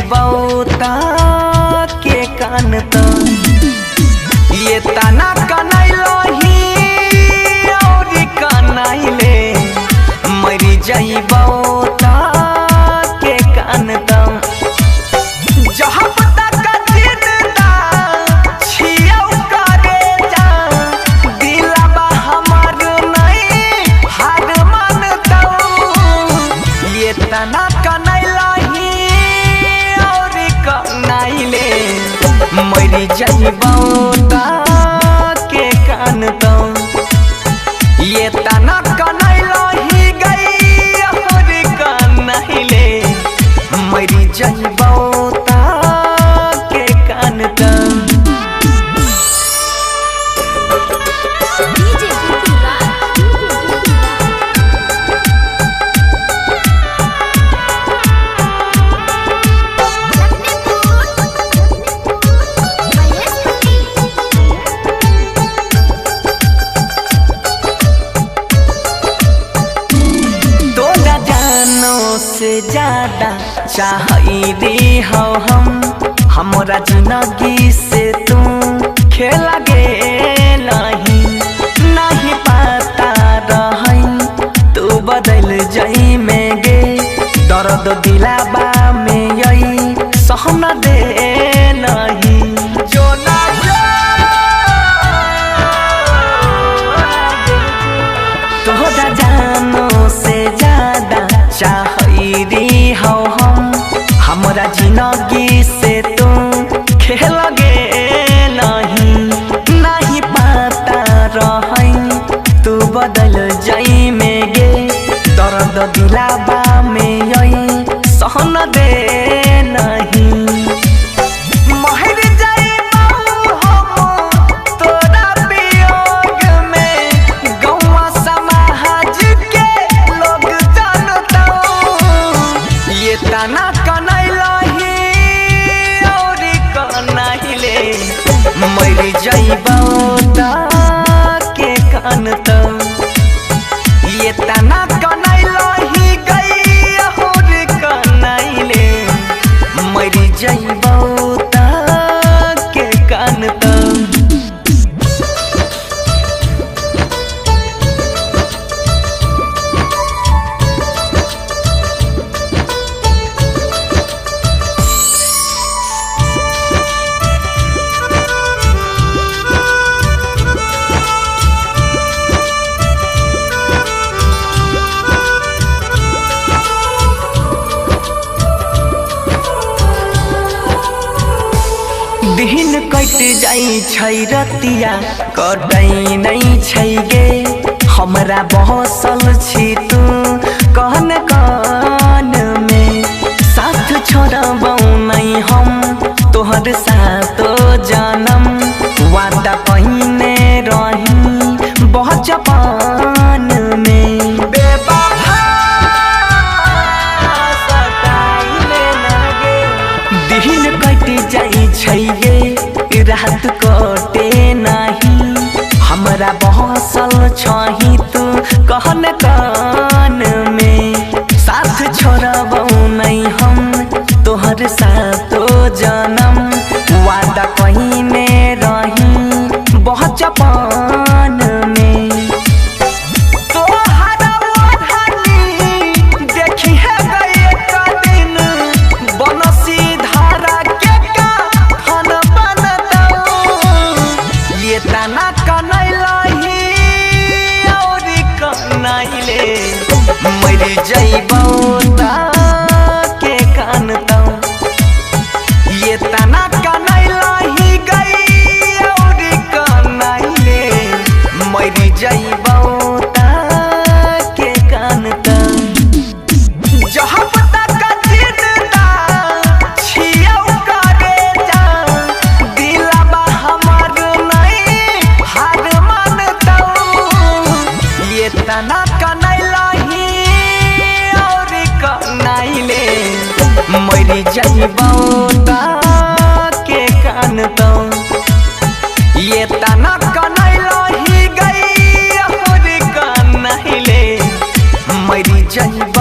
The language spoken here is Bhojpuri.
जइबौता के कान त ये तना कनैलही और कनैले मरी जइबौता के कान त जहाँ तक जिंदा छियौ करे जा दिलवा हमर नहीं हार मानतौ ये तना कनैलही और कनैले मरी जइबौता के कान त ये तना कनैलही गई और कनैले मरी जइबौता के कान त से ज्यादा चाहिए हो हम हमरा जिंदगी से तू खेला गेलही नहीं पता रही तू बदल जाई में गे दर्द दिलाबा में यही सहन दे नहीं जो ना तोहरा जानो से ज्यादा चाहिए हो हम हमरा जिंदगी से तू खेल गेलही नहीं पता रही तू बदल जाई में गे दर्द दिलाबा में यही सहन दे नहीं तना कनैलही और कनैले मरी जइबौता के कान त ये तना कनैलही गई और कनैले मरी जइबौता के कान त दिन कट जाई छै रतिया कटै नहीं छै गे हमरा बहसल छी तू कहन कान में साथ छोड़बौ नहीं हम तोहर सातो जानम वादा पहिने रही बचपन में बेवफा सताइले लगे दिन कट जाई छै गे रात कटे नहीं हमरा बहसल छही तू कहन कान में साथ छोड़बौ नहीं हम तोहर सातो जानम वादा पहिने रही बचपन में तोहरा ओढ़नी देखी है गए का दिन बनसी धारा के कान बनतौ ये तना कनैलही और कनैले मरी जइबौता के कान त ये तना कनैलही गई और कनैले मरी जइबौता के कान त जहाँ तक जिंदा छियौ करे जा दिलवा हमर नहीं हार मानतौ ये तना कनैलही और कनैले मरी जइबौता के कान त ये तना कनैलही गई और कनैले मरी जइबौता